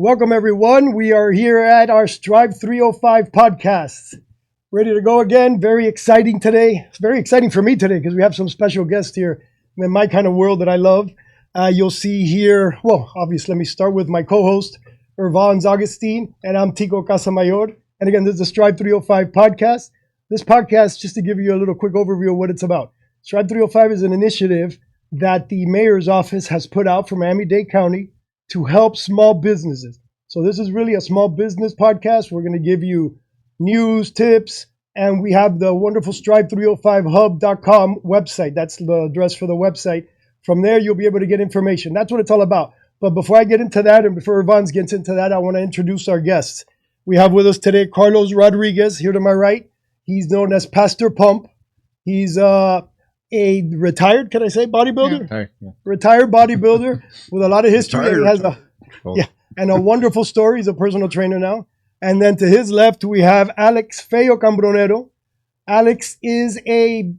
Welcome, everyone. We are here at our Strive305 podcast. Ready to go again. Very exciting today. It's very exciting for me today because we have some special guests here in my kind of world that I love. You'll see here, well, obviously, let me start with my co-host, Irvans Augustin, and I'm Tico Casamayor. And again, this is the Strive305 podcast. This podcast, just to give you a little quick overview of what it's about. Strive305 is an initiative that the mayor's office has put out for Miami-Dade County to help small businesses. So this is really a small business podcast. We're going to give you news, tips, and we have the wonderful Strive305hub.com website. That's the address for the website. From there, you'll be able to get information. That's what it's all about. But before I get into that, and before Irvans gets into that, I want to introduce our guests. We have with us today Carlos Rodríguez, here to my right. He's known as Pastor Pump. He's a retired, can I say, bodybuilder? Yeah. Retired bodybuilder with a lot of history. And he has and a wonderful story. He's a personal trainer now. And then to his left, we have Fello Cambronero. Alex is a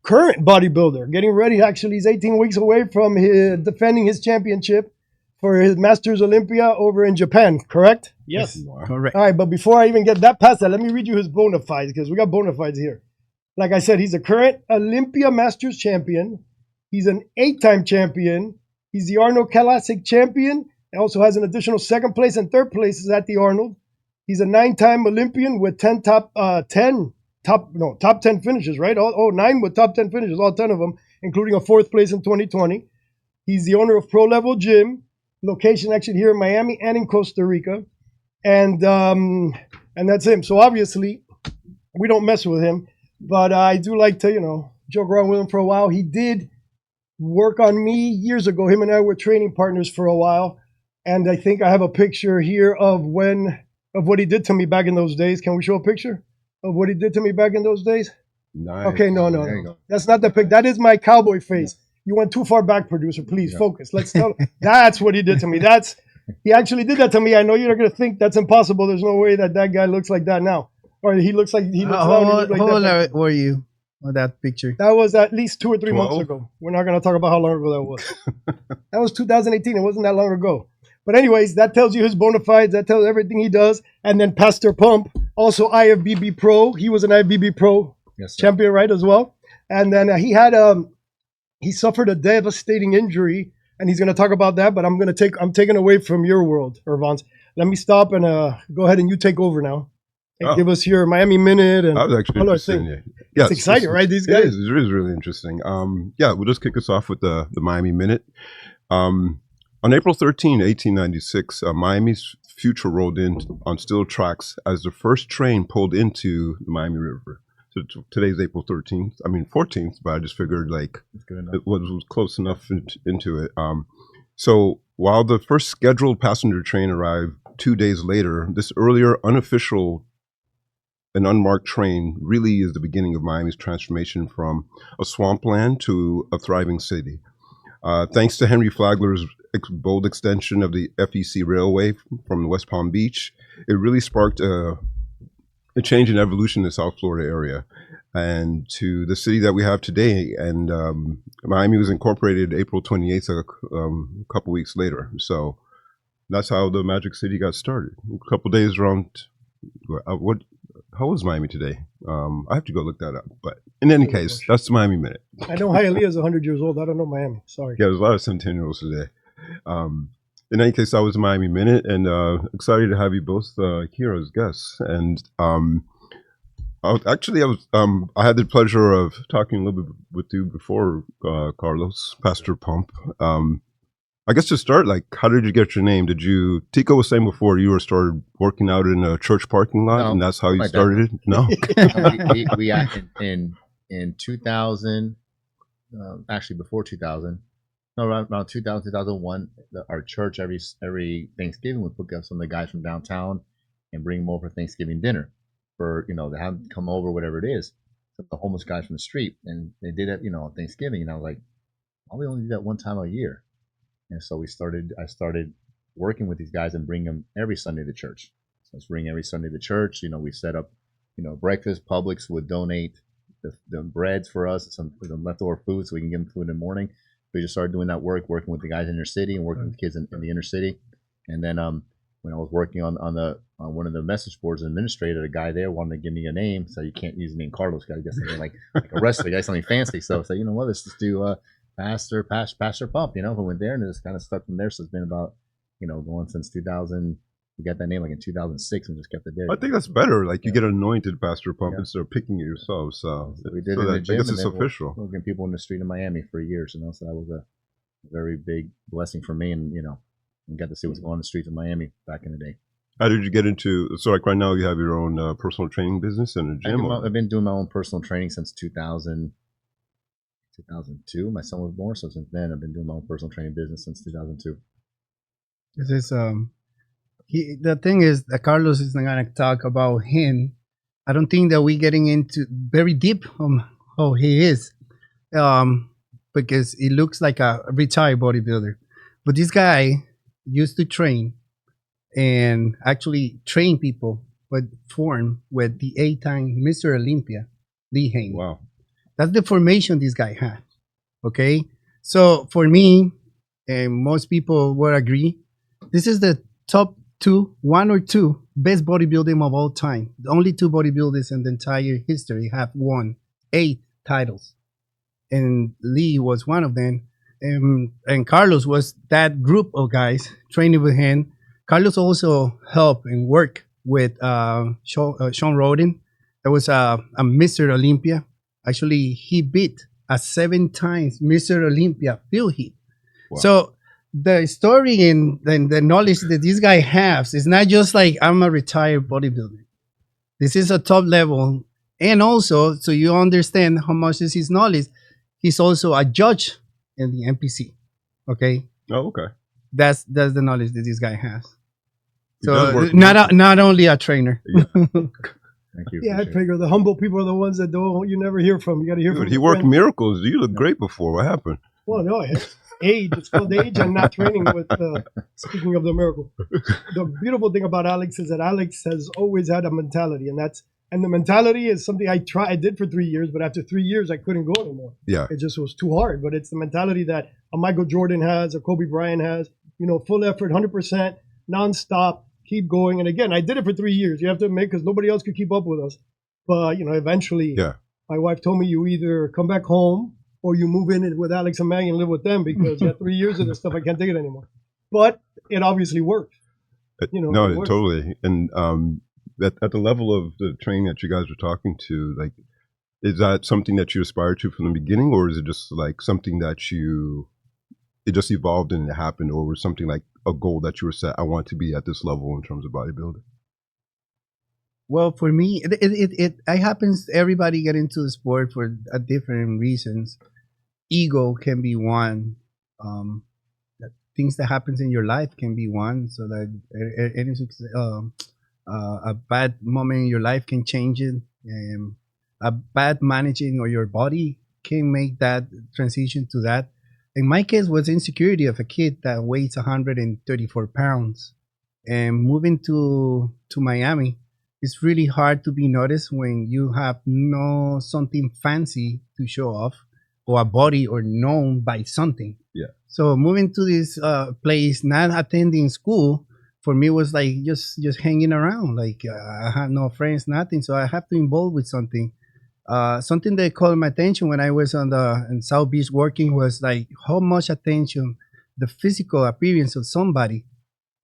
current bodybuilder, getting ready. Actually, he's 18 weeks away from defending his championship for his Masters Olympia over in Japan, correct? Yes. Correct. All right, but before I even get that past that, let me read you his bona fides, because we got bona fides here. Like I said, he's a current Olympia Masters champion. He's an 8-time champion. He's the Arnold Classic champion. He also has an additional 2nd place and 3rd places at the Arnold. He's a 9-time Olympian with top 10 finishes, right? 9 with top 10 finishes, all 10 of them, including a 4th place in 2020. He's the owner of Pro Level Gym, location actually here in Miami and in Costa Rica. And that's him. So obviously, we don't mess with him. But I do like to, joke around with him for a while. He did work on me years ago. Him and I were training partners for a while. And I think I have a picture here of what he did to me back in those days. Can we show a picture of what he did to me back in those days? Nice. Okay, no. That's not the pic. That is my cowboy face. You went too far back, producer. Please focus. Let's tell. That's what he did to me. He actually did that to me. I know you're going to think that's impossible. There's no way that guy looks like that now. Or he looks like how old were you on that picture? That was at least 2 or 3 months ago. We're not going to talk about how long ago that was. That was 2018. It wasn't that long ago. But anyways, that tells you his bona fides. That tells everything he does. And then Pastor Pump, also IFBB Pro. He was an IFBB Pro champion, right, as well. And then he suffered a devastating injury, and he's going to talk about that. But I'm taking away from your world, Irvans. Let me stop and go ahead and you take over now. And give us your Miami Minute. And I was actually interested in it. Yeah, it's exciting, right? These guys. It is really interesting. We'll just kick us off with the Miami Minute. On April 13, 1896, Miami's future rolled in on steel tracks as the first train pulled into the Miami River. So today's April 14th, but I just figured it was close enough into it. So while the first scheduled passenger train arrived 2 days later, this earlier unofficial and unmarked train really is the beginning of Miami's transformation from a swampland to a thriving city. Thanks to Henry Flagler's bold extension of the FEC Railway from West Palm Beach, it really sparked a change in evolution in the South Florida area and to the city that we have today. And Miami was incorporated April 28th, a couple weeks later. So that's how the Magic City got started. A couple days around, how is Miami today? I have to go look that up. But in any case, that's the Miami Minute. I know Hialeah is 100 years old. I don't know Miami. Sorry. Yeah, there's a lot of centennials today. In any case, that was the Miami Minute, and excited to have you both here as guests. And I had the pleasure of talking a little bit with you before, Carlos, Pastor Pump. I guess to start, how did you get your name? Tico was saying before you started working out in a church parking lot, and that's how you started it? No? we in 2000, actually before 2000, around 2000, 2001, our church every Thanksgiving would pick up some of the guys from downtown and bring them over for Thanksgiving dinner for, they have them come over, whatever it is, the homeless guys from the street. And they did it, on Thanksgiving. And I was like, why we only do that one time a year? And so I started working with these guys and bring them every Sunday to church. So let's bring every Sunday to church. We set up, breakfast. Publix would donate the breads for us, some leftover food, so we can give them food in the morning. We just started doing that working with the guys in the inner city and working with kids in the inner city. And then when I was working on one of the message boards administrator, the guy there wanted to give me a name, so you can't use the name Carlos. Got to get something like a wrestler, got something fancy. So I said, you know what, let's just do Pastor Pump. You know, I went there and it just kind of stuck from there. So it's been about going since 2000. We got that name like in 2006 and just kept it there. I think that's better. Like you get anointed Pastor Pump instead of picking it yourself. So we did it in the gym. I guess it's official. We're getting people in the street in Miami for years, so that was a very big blessing for me, and and got to see what's going on in the streets of Miami back in the day. How did you get into? So like right now, you have your own personal training business and a gym. I've been doing my own personal training since 2002. My son was born, so since then I've been doing my own personal training business since 2002. This is the thing is that Carlos is not gonna talk about him. I don't think that we're getting into very deep on how he is, because he looks like a retired bodybuilder. But this guy used to train and actually train people, but form with the 8-time Mr. Olympia, Lee Haney. Wow. That's the formation this guy had. Okay. So for me, and most people will agree, this is the top one or two best bodybuilding of all time. The only 2 bodybuilders in the entire history have won 8 titles. And Lee was one of them. And Carlos was that group of guys training with him. Carlos also helped and worked with Sean Roden. That was a Mr. Olympia. Actually, he beat a 7 times Mr. Olympia field heat. Wow. So the story and the knowledge that this guy has is not just like I'm a retired bodybuilder. This is a top level. And also, so you understand how much is his knowledge, he's also a judge in the NPC. Okay? Oh, okay. That's the knowledge that this guy has. So not only a trainer. Yeah. Thank you. Yeah, I figure the humble people are the ones that you never hear from. You got to hear from. He worked miracles. You look great before. What happened? Well, no, it's age. It's called age and not training with, speaking of the miracle. The beautiful thing about Alex is that Alex has always had a mentality, and the mentality is something I did for 3 years, but after 3 years, I couldn't go anymore. Yeah. It just was too hard, but it's the mentality that a Michael Jordan has, a Kobe Bryant has, full effort, 100%, nonstop, keep going. And again, I did it for 3 years, you have to admit, because nobody else could keep up with us. But, eventually, my wife told me, you either come back home or you move in with Alex and Maggie and live with them, because you have 3 years of this stuff, I can't take it anymore. But it obviously worked. No, totally. And at the level of the training that you guys were talking to, like, is that something that you aspired to from the beginning, or is it just like something that it just evolved and it happened, or was something like a goal that you were set? I want to be at this level in terms of bodybuilding. Well, for me, it happens. Everybody get into the sport for different reasons. Ego can be one. Things that happens in your life can be one. So that any a bad moment in your life can change it. A bad managing of your body can make that transition to that. In my case, was insecurity of a kid that weighs 134 pounds, and moving to Miami. It's really hard to be noticed when you have no something fancy to show off, or a body, or known by something. Yeah. So moving to this place, not attending school, for me was like just hanging around. Like I had no friends, nothing. So I have to involve with something. Something that caught my attention when I was in South Beach working was like how much attention the physical appearance of somebody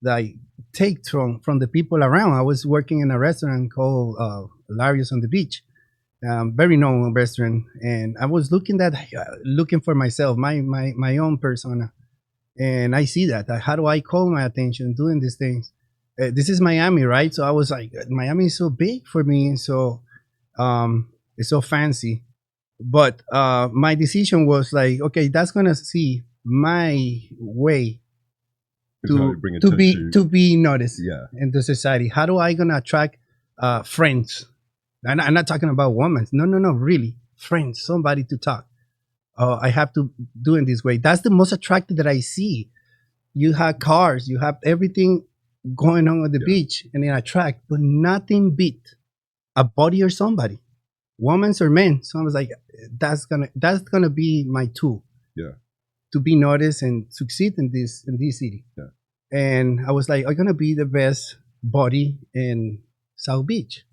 that I take from the people around. I was working in a restaurant called Larry's on the Beach, very known restaurant, and I was looking for myself, my own persona, and I see that. How do I call my attention doing these things? This is Miami, right? So I was like, Miami is so big for me, so it's so fancy. But my decision was like, okay, that's gonna see my way to be noticed in the society. How do I gonna attract friends? I'm not talking about women. No, really friends, somebody to talk. I have to do it this way. That's the most attractive that I see. You have cars, you have everything going on the beach, and it attract, but nothing beat a body or somebody, women or men. So I was like, that's gonna be my tool. Yeah. To be noticed and succeed in this city. Yeah. and I was like, I'm gonna be the best body in South Beach.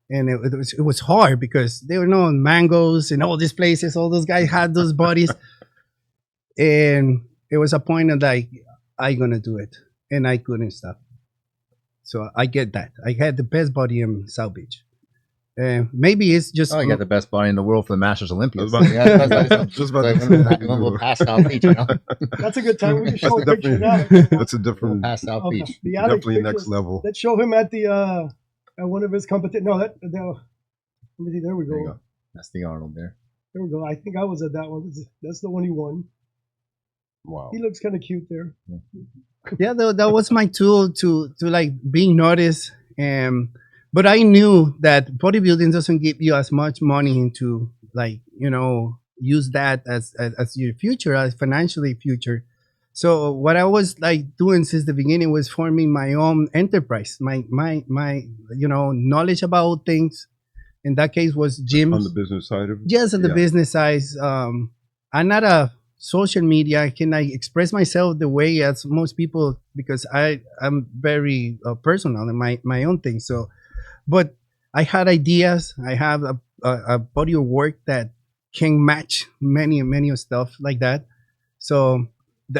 And it was hard because there were no mangoes and all these places. All those guys had those bodies, and it was a point of like, I'm gonna do it, and I couldn't stop. So I get that. I had the best body in South Beach. Maybe it's just Oh, you got the best body in the world for the Masters Olympics. I was about- That's just about like, to say that. we'll pass South Beach, you know? That's a good time. We can show a That's picture definitely, now. that's a different, Pass South Okay. Beach. The Alex definitely picture, next level. let's show him at the at one of his competitions. No, let me see. There we There you go. go. That's the Arnold there. There we go. I think I was at that one. That's the one he won. Wow. He looks kind of cute there. yeah, that was my tool to like being noticed. But I knew that bodybuilding doesn't give you as much money into like use that as your future, as financially future. So what I was like doing since the beginning was forming my own enterprise, my knowledge about things. In that case, was gyms. On the business side of it? Yes, on the Yeah. business side. I'm not a social media. I can express myself the way as most people because I'm very personal in my own thing. So, but I had ideas. I have a body of work that can match many of stuff like that. So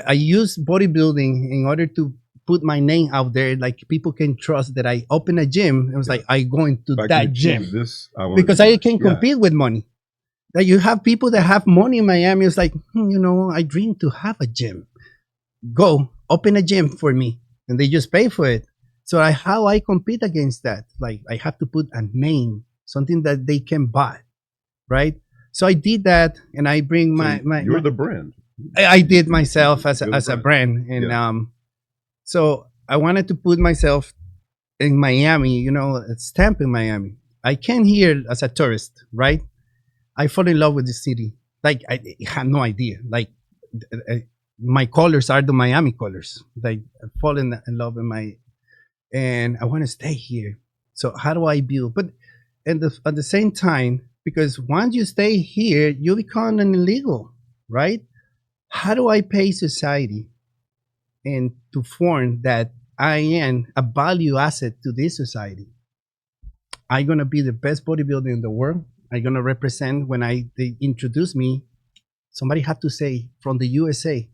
I use bodybuilding in order to put my name out there, like people can trust that I open a gym. It was like I go into If I can that achieve gym this, because I can compete with money. That you have people that have money in Miami. It's like, I dream to have a gym. Go open a gym for me, and they just pay for it. So how I compete against that? Like I have to put a name, something that they can buy, right? So I did that, and I bring You're the brand. I did myself as You're the a brand, and Yeah. so I wanted to put myself in Miami, a stamp in Miami. I came here as a tourist, right? I fall in love with the city. Like I had no idea. Like my colors are the Miami colors. Like I fall in love and I want to stay here. So how do I build? But at the same time, because once you stay here, you become an illegal, right? How do I pay society and to form that I am a value asset to this society? I'm gonna be the best bodybuilder in the world. I'm gonna represent when they introduce me. Somebody have to say from the USA,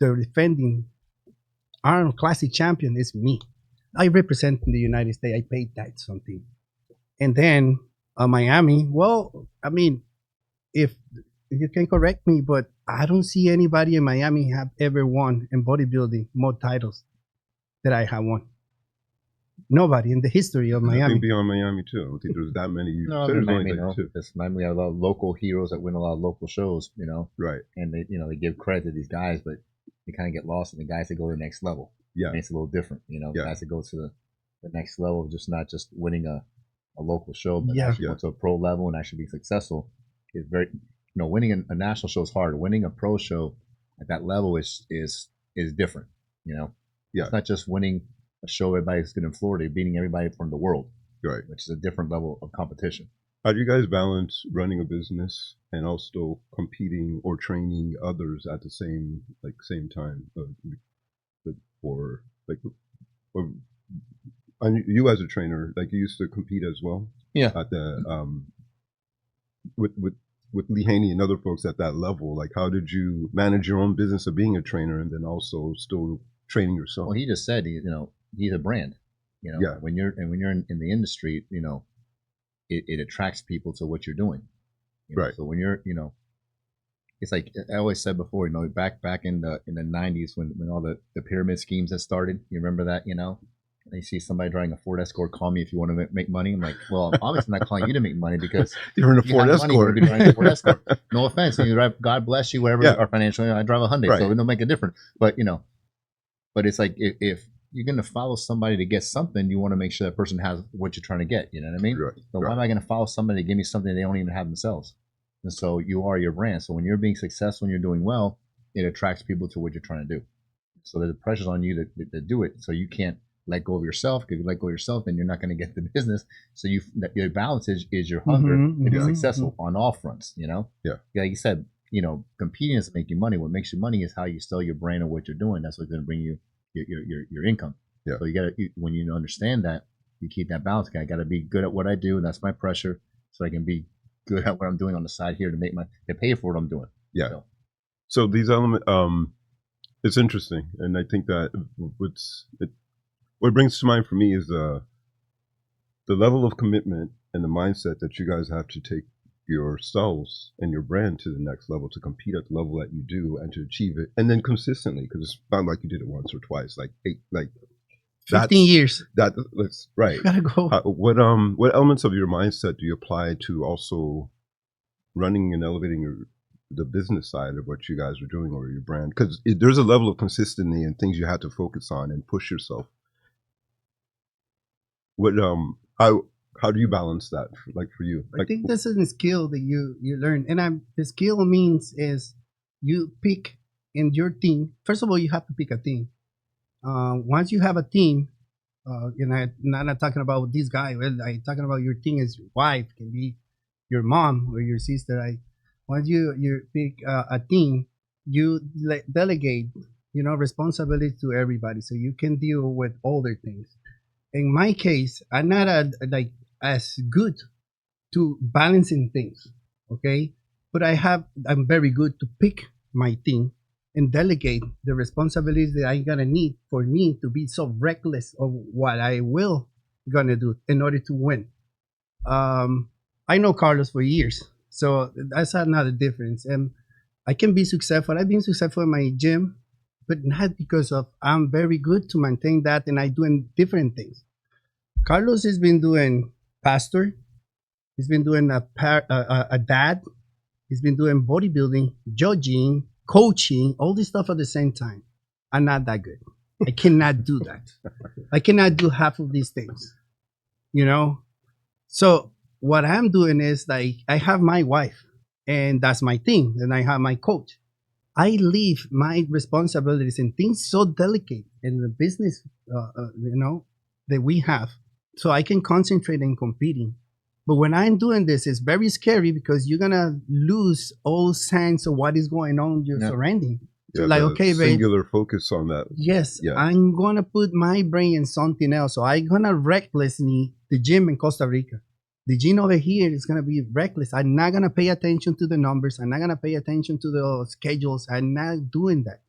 the defending Arnold Classic champion is me. I represent in the United States. I paid that something, and then Miami. Well, I mean, if you can correct me, but I don't see anybody in Miami have ever won in bodybuilding more titles that I have won. Nobody in the history of I Miami. think beyond Miami too. I don't think there's that many. No, There's Miami, only no. like two. Because Miami, we have a lot of local heroes that win a lot of local shows, Right. and they give credit to these guys, but they kind of get lost in the guys that go to the next level. Yeah. And it's a little different, Yeah. guys that go to the next level, just not just winning a local show, but Yeah. actually go to a pro level and actually be successful is very, winning a national show is hard. Winning a pro show at that level is different, Yeah. It's not just winning a show everybody's good in Florida, you're beating everybody from the world, Right. which is a different level of competition. How do you guys balance running a business and also competing or training others at the same time? Or you as a trainer, like you used to compete as well. Yeah. At the with Lee Haney and other folks at that level, like how did you manage your own business of being a trainer and then also still training yourself? Well, he just said, he's a brand. Yeah. When you're in the industry, it attracts people to what you're doing. Right. So when you're, it's like I always said before, back in the 90s when all the pyramid schemes had started. You remember that, And you see somebody driving a Ford Escort, call me if you want to make money. I'm like, well, I'm obviously not calling you to make money because You're in a you Ford have money, you're Escort. gonna be driving a Ford Escort. No offense, you drive. God bless you, wherever Yeah. you are financially. I drive a Hyundai, Right. so it don't make a difference. But but it's like if you're gonna follow somebody to get something, you want to make sure that person has what you're trying to get. You know what I mean? Right. So Right. why am I gonna follow somebody to give me something they don't even have themselves? And so you are your brand. So when you're being successful and you're doing well, it attracts people to what you're trying to do. So the pressure's on you to do it. So you can't let go of yourself. Because if you let go of yourself, then you're not going to get the business. So your balance is your hunger to be mhm, successful on all fronts. Yeah. Like you said, competing doesn't make you money. What makes you money is how you sell your brand and what you're doing. That's what's going to bring you your income. Yeah. So when you understand that, you keep that balance. I got to be good at what I do, and that's my pressure, so I can be good at what I'm doing on the side here to pay for what I'm doing. Yeah. So these elements, it's interesting, and I think that what it brings to mind for me is the level of commitment and the mindset that you guys have to take yourselves and your brand to the next level, to compete at the level that you do and to achieve it, and then consistently, because it's not like you did it once or twice, like 15 years. That's right. Gotta go. What elements of your mindset do you apply to also running and elevating the business side of what you guys are doing or your brand? Because there's a level of consistency and things you have to focus on and push yourself. How do you balance that, for you? I think this is a skill that you learn, and the skill means is you pick in your team. First of all, you have to pick a team. Once you have a team, and I'm not talking about this guy. Well, I'm talking about your team as your wife, can be your mom or your sister. Once you pick a team, you delegate, responsibility to everybody, so you can deal with older things. In my case, I'm not as good to balancing things, okay? But I'm very good to pick my team and delegate the responsibilities that I'm gonna need for me to be so reckless of what I will gonna do in order to win. I know Carlos for years, so that's another difference. And I can be successful. I've been successful in my gym, but not because of I'm very good to maintain that and I doing different things. Carlos has been doing pastor. He's been doing a dad. He's been doing bodybuilding, judging, coaching, all this stuff at the same time. I'm not that good. I cannot do that. I cannot do half of these things, So what I'm doing is I have my wife, and that's my thing. And I have my coach. I leave my responsibilities and things so delicate in the business, that we have, so I can concentrate in competing. But when I'm doing this, it's very scary because you're gonna lose all sense of what is going on in your surrounding. Yeah, Okay, babe. Singular focus on that. Yes, yeah. I'm gonna put my brain in something else. So I'm gonna recklessly the gym in Costa Rica. The gym over here is gonna be reckless. I'm not gonna pay attention to the numbers. I'm not gonna pay attention to the schedules. I'm not doing that.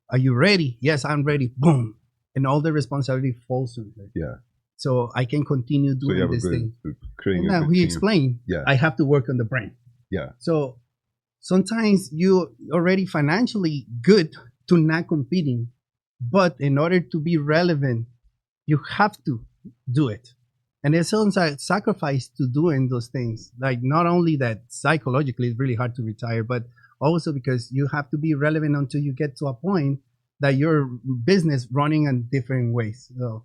Are you ready? Yes, I'm ready. Boom. And all the responsibility falls on her. Yeah. So I can continue doing this thing. Now he explained, I have to work on the brand. Yeah. So sometimes you already financially good to not competing, but in order to be relevant, you have to do it. And there's some sacrifice to doing those things. Like not only that psychologically it's really hard to retire, but also because you have to be relevant until you get to a point that your business running in different ways. So,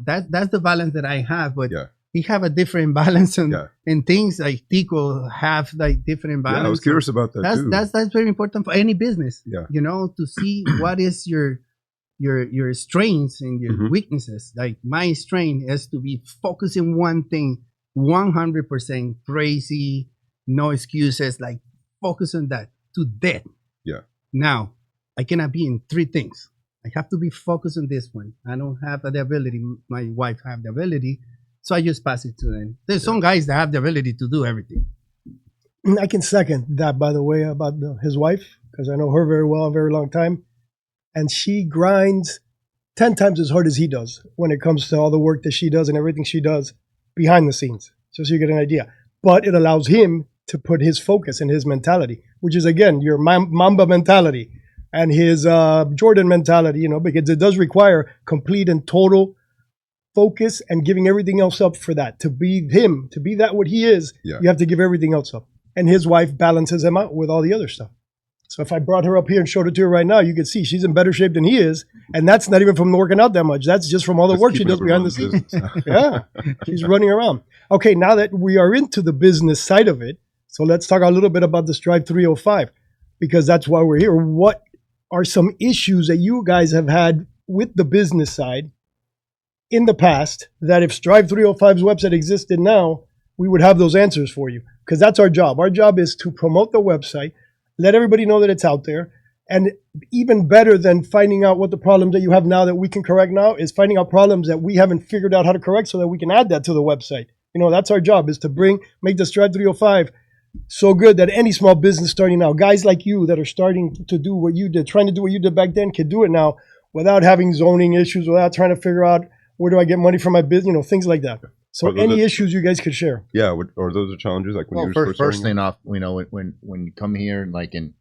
that's the balance that I have, but he have a different balance and things like Tico have like different balance. Yeah, I was curious about that too. That's very important for any business. Yeah. To see what is your strengths and your weaknesses. Like my strength is to be focusing one thing 100% crazy, no excuses, like focus on that to death. Yeah. Now, I cannot be in three things. I have to be focused on this one. I don't have the ability. My wife have the ability. So I just pass it to them. There's some guys that have the ability to do everything. I can second that, by the way, about his wife, because I know her very well, a very long time. And she grinds 10 times as hard as he does when it comes to all the work that she does and everything she does behind the scenes, just so you get an idea. But it allows him to put his focus and his mentality, which is, again, your Mamba mentality and his Jordan mentality, because it does require complete and total focus and giving everything else up for that. To be him, to be that what he is, you have to give everything else up. And his wife balances him out with all the other stuff. So if I brought her up here and showed it to her right now, you could see she's in better shape than he is. And that's not even from working out that much. That's just from all the work she does behind the scenes. Yeah, she's running around. Okay, now that we are into the business side of it, so let's talk a little bit about the Strive305, because that's why we're here. What are some issues that you guys have had with the business side in the past that if Strive305's website existed now, we would have those answers for you? because that's our job. Our job is to promote the website, let everybody know that it's out there. And even better than finding out what the problems that you have now that we can correct now is finding out problems that we haven't figured out how to correct so that we can add that to the website. You know, that's our job, is to make the Strive305 so good that any small business starting now, guys like you that are starting to do what you did, trying to do what you did back then, can do it now without having zoning issues, without trying to figure out where do I get money for my business, you know, things like that. So any issues you guys could share. Yeah, or those are challenges like when you were first thing off, you know, when you come here and like and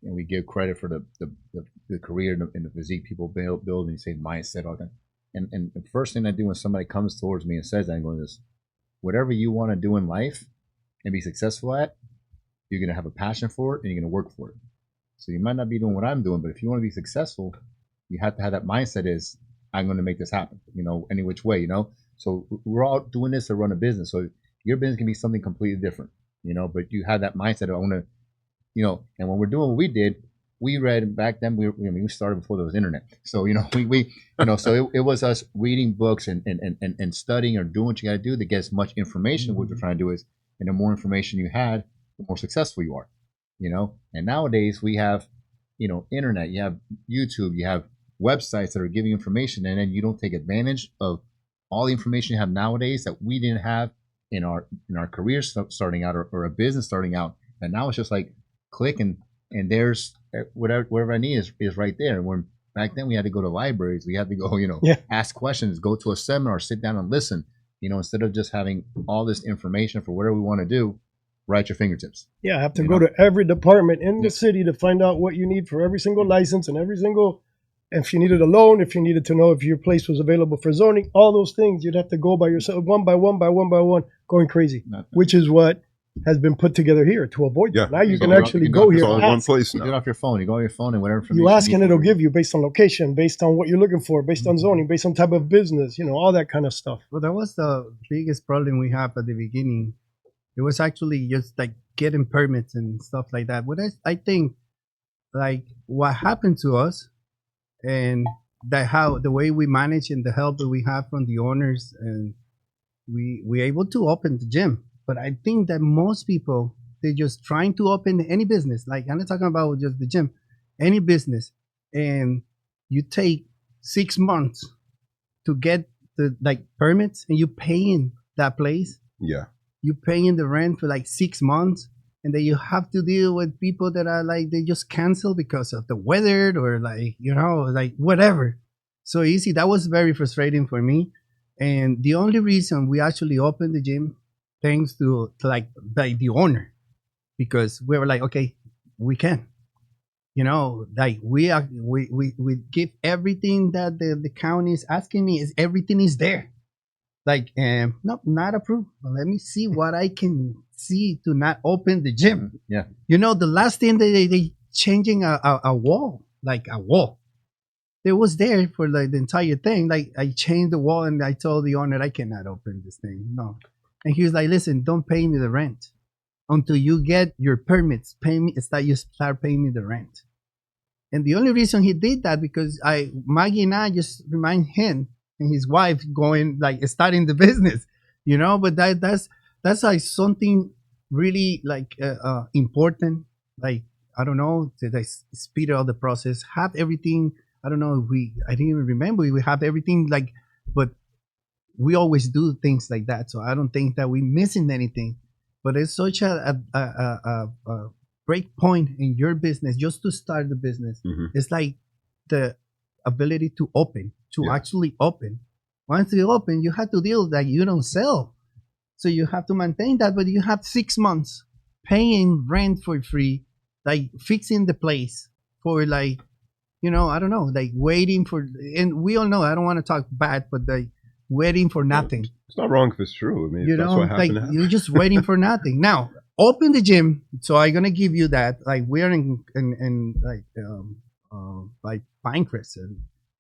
we give credit for the career and the physique people build and you say mindset all that. And the first thing I do when somebody comes towards me and says that, I'm going this, whatever you want to do in life and be successful at, you're gonna have a passion for it and you're gonna work for it. So you might not be doing what I'm doing, but if you want to be successful, you have to have that mindset is I'm going to make this happen, you know, any which way, you know. So we're all doing this to run a business. So your business can be something completely different, you know, but you have that mindset of I want to, you know, and when we're doing what we did, we read back then, we started before there was internet. So, you know, we you know, so it was us reading books and studying or doing what you got to do to get as much information. What we're trying to do is, and the more information you had, the more successful you are, you know. And nowadays we have, you know, internet, you have YouTube, you have websites that are giving information, and then you don't take advantage of all the information you have nowadays that we didn't have in our careers starting out or a business starting out. And now it's just like click and there's whatever I need is right there. And when back then we had to go to libraries, we had to go, you know, ask questions, go to a seminar, sit down and listen, you know, instead of just having all this information for whatever we want to do right at your fingertips. Yeah, I have to go to every department in the city to find out what you need for every single license and every single, if you needed a loan, if you needed to know if your place was available for zoning, all those things, you'd have to go by yourself, one by one, going crazy, which is what has been put together here to avoid that. Now you can actually go here and one place now. now. You get off your phone, you go on your phone and whatever information you ask and it'll give you based on location, based on what you're looking for, based on zoning, based on type of business, you know, all that kind of stuff. Well, that was the biggest problem we have at the beginning. It was actually just like getting permits and stuff like that. What I think, like what happened to us, and that how the way we manage and the help that we have from the owners, and we able to open the gym. But I think that most people, they're just trying to open any business. Like I'm not talking about just the gym, any business, and you take 6 months to get the like permits, and you paying that place. Yeah. You paying the rent for like 6 months, and then you have to deal with people that are like, they just cancel because of the weather or like, you know, like whatever. So easy. That was very frustrating for me. And the only reason we actually opened the gym, thanks to like the owner, because we were like, okay, we can, you know, like we give everything that the county is asking me, is everything is there. Like, no, not approved. But let me see what I can see to not open the gym. Yeah. You know, the last thing they changing a wall, like a wall. It was there for like the entire thing. Like I changed the wall and I told the owner, I cannot open this thing. No. And he was like, listen, don't pay me the rent until you get your permits. You start paying me the rent. And the only reason he did that because Maggie and I just remind him and his wife going like starting the business, you know. But that's like something really like important. Like I don't know, to like speed up the process, have everything. I don't know if I didn't even remember we have everything like, but we always do things like that. So I don't think that we're missing anything. But it's such a break point in your business just to start the business. Mm-hmm. It's like the ability to open, actually open. Once you open, you have to deal that you don't sell. So you have to maintain that, but you have 6 months paying rent for free, like fixing the place for like, you know, I don't know, like waiting for, and we all know, I don't want to talk bad, but like waiting for nothing. It's not wrong if it's true. I mean, you that's know, what happened. like you're just waiting for nothing. Now, open the gym. So I'm gonna give you that. Like we're in like Pinecrest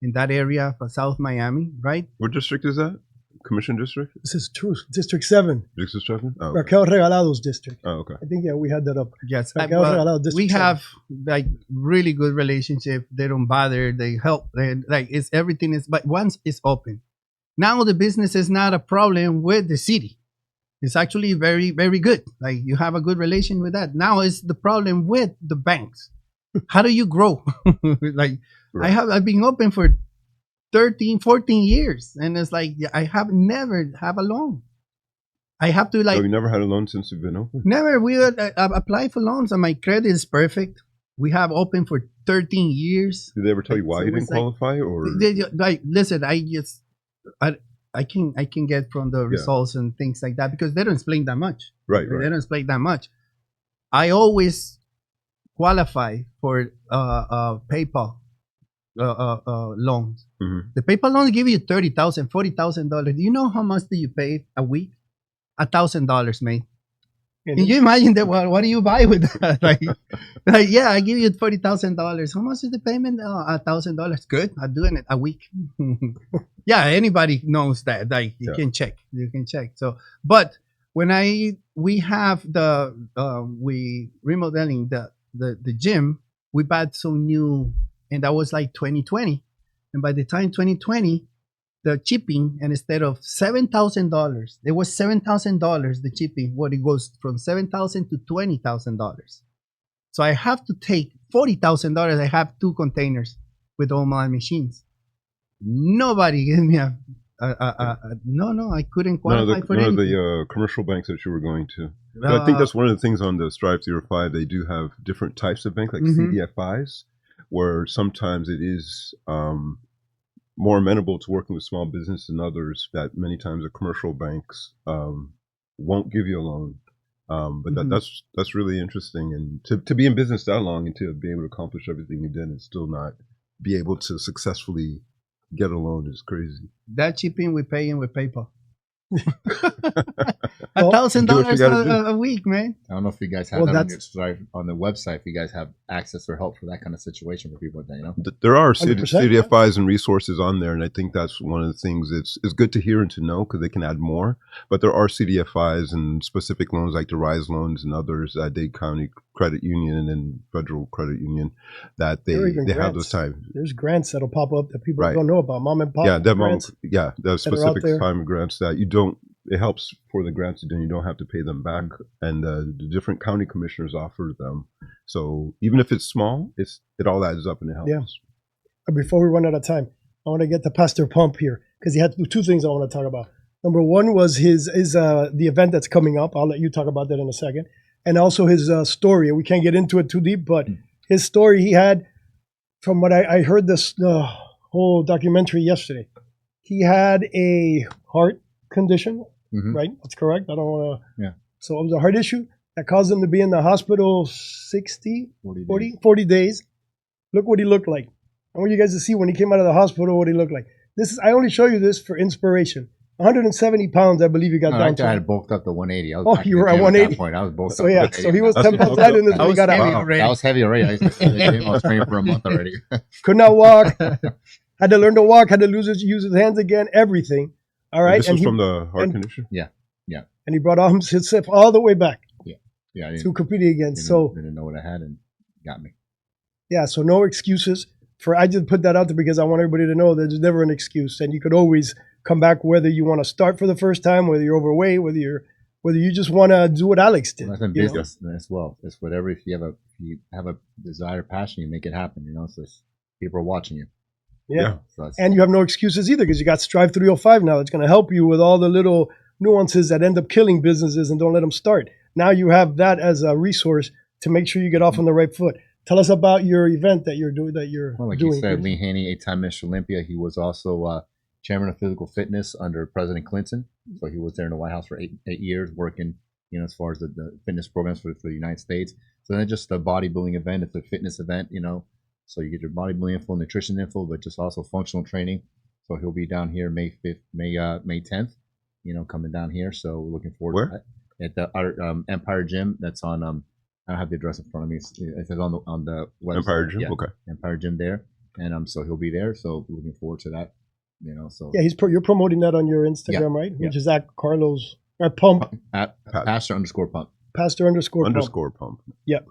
in that area for South Miami, right? What district is that? Commission district? This is true. District 7. District 7? Oh, okay. Raquel Regalado's district. Oh, okay. I think, yeah, we had that up. Yes. Raquel Regalado, We District 7. have like really good relationship. They don't bother. They help. Like it's everything is, but once it's open, now the business is not a problem with the city. It's actually very, very good. Like you have a good relation with that. Now is the problem with the banks. How do you grow? Like Right. I've been open for 13, 14 years. And it's like I have never have a loan. I have to So like you never had a loan since you've been open? never we would apply for loans and my credit is perfect. We have open for 13 years. Did they ever tell you why So you didn't it's like- qualify, or Like listen, I can get from the results and things like that because they don't explain that much. right? They Right. don't explain that much. I always qualify for PayPal loans. Mhm. The PayPal loans give you $30,000, $40,000. Do you know how much do you pay a week? $1,000, mate. Can you imagine that? What do you buy with that? like, yeah, I give you $40,000. How much is the payment? $1,000. Good. I'm doing it a week. Yeah, anybody knows that. Like you can check. You can check. So, but when we have we remodeling the gym, we bought some new, and that was like 2020. And by the time 2020, the chipping, and instead of $7,000, it was $7,000 the chipping. What it goes from $7,000 to $20,000. So I have to take $40,000. I have 2 containers with all my machines. Nobody gave me a no. I couldn't qualify for none of anything. the commercial banks that you were going to. But I think that's one of the things on the Strive305. They do have different types of banks, like CDFIs, where sometimes it is more amenable to working with small business than others. That many times the commercial banks won't give you a loan. But that's really interesting, and to be in business that long and to be able to accomplish everything you did and still not be able to successfully get a loan is crazy. That chipping we pay in with PayPal. Well, $1,000 a week, man. I don't know if you guys have Well, that on, that's- on the website. If you guys have access or help for that kind of situation for people, that There are 100%, CDFIs and resources on there, and I think that's one of the things it's good to hear and to know because they can add more. But there are CDFIs and specific loans like the RISE loans and others, Dade County Credit Union and Federal Credit Union, that they There are even have those grants. times. There's grants that'll pop up that people Right. don't know about. Mom and pop grants. The that are out specific there. time grants that you don't. It helps for the grants you don't have to pay them back, and the different county commissioners offer them. So even if it's small, it all adds up and it helps. Yeah. Before we run out of time, I want to get to Pastor Pump here because he had 2 things I want to talk about. Number one was the event that's coming up. I'll let you talk about that in a second. And also his story. We can't get into it too deep, but his story he had, from what I heard this whole documentary yesterday, he had a heart condition, right? That's correct. I don't want to. Yeah. So it was a heart issue that caused him to be in the hospital 40 days. Look what he looked like. I want you guys to see when he came out of the hospital what he looked like. I only show you this for inspiration. 170 pounds, I believe he got down to. I had bulked up to 180. I was Oh, back you in were the at gym 180. that point. I was bulked So up. yeah, to so he was 180. 10 pounds lighter than this when he got heavy out. already. I was heavy already. I was training for a month already. Could not walk. Had to learn to walk. Had to use his hands again. Everything. All right. This was from the heart condition. And he brought himself all the way back Yeah, I to competing again. didn't know what I had and got me. Yeah, so no excuses. I just put that out there because I want everybody to know that there's never an excuse, and you could always come back whether you want to start for the first time, whether you're overweight, whether you just want to do what Alex did. Well, that's in you know? business as well. It's whatever. If you have a desire, passion, you make it happen. So people are watching you. Yeah. So that's, And you have no excuses either because you got Strive305 now. It's going to help you with all the little nuances that end up killing businesses and don't let them start. Now you have that as a resource to make sure you get off on the right foot. Tell us about your event that you're doing. like you said, Lee Haney, 8-time Mr. Olympia. He was also chairman of physical fitness under President Clinton. So he was there in the White House for eight years working, as far as the fitness programs for the United States. So then just a bodybuilding event. It's a fitness event, So you get your bodybuilding info, nutrition info, but just also functional training. So he'll be down here May 5th, May 10th, coming down here. So we're looking forward to that. At the Empire Gym that's on I don't have the address in front of me. It says on the website. Empire Gym, yeah, okay. Empire Gym there, and so he'll be there. So looking forward to that. So Yeah, you're promoting that on your Instagram, right? Which is at Carlos Pump at Pastor_Pump. Pastor_Pump. Yep.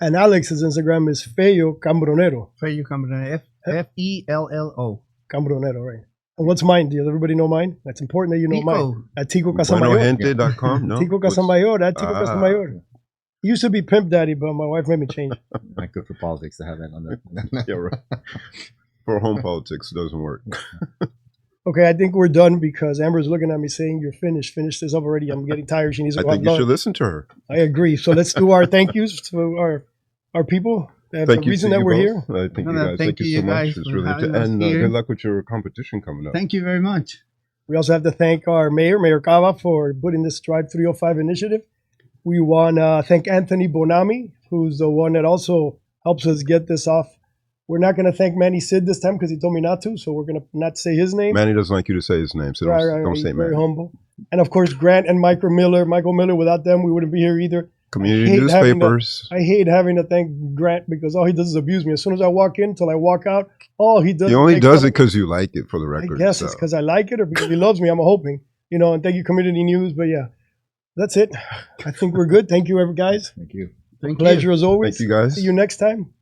And Alex's Instagram is Fello Cambronero. Fello Cambronero. Fello. Cambronero, right? And what's mine? Does everybody know mine? That's important that you know mine. Tico. At Tico Casamayor. BuenoGente.com? No. Tico Casamayor. At Tico Casamayor. It used to be Pimp Daddy, but my wife made me change. Not good for politics to have that on there. Yeah, right. For home politics, it doesn't work. Okay, I think we're done because Amber's looking at me saying, "You're finished. Finish this up already. I'm getting tired. She needs to I go have think you should lunch." listen to her. I agree. So let's do our thank yous to our people. Thank the you reason to that you we're both. here. Thank No, you no, guys. thank Thank you you so guys much. It's for really having good. us And here. good luck with your competition coming up. Thank you very much. We also have to thank our Mayor Cava, for putting this Strive 305 initiative. We want to thank Anthony Bonami, who's the one that also helps us get this off. We're not going to thank Manny Sid this time because he told me not to, so we're going to not say his name. Manny doesn't like you to say his name, so don't He's say very Manny. humble. And of course, Grant and Michael Miller. Without them, we wouldn't be here either. Community hate having newspapers. I hate having to thank Grant because all he does is abuse me. As soon as I walk in till I walk out, all he does He is only make does fun it of me. because you like it, for the I record. guess so. it's because I like it or because he loves me. I'm hoping, and thank you, Community News. But yeah, that's it. I think we're good. Thank you, guys. Thank you. Thank you. Pleasure as always. Thank you, guys. See you next time.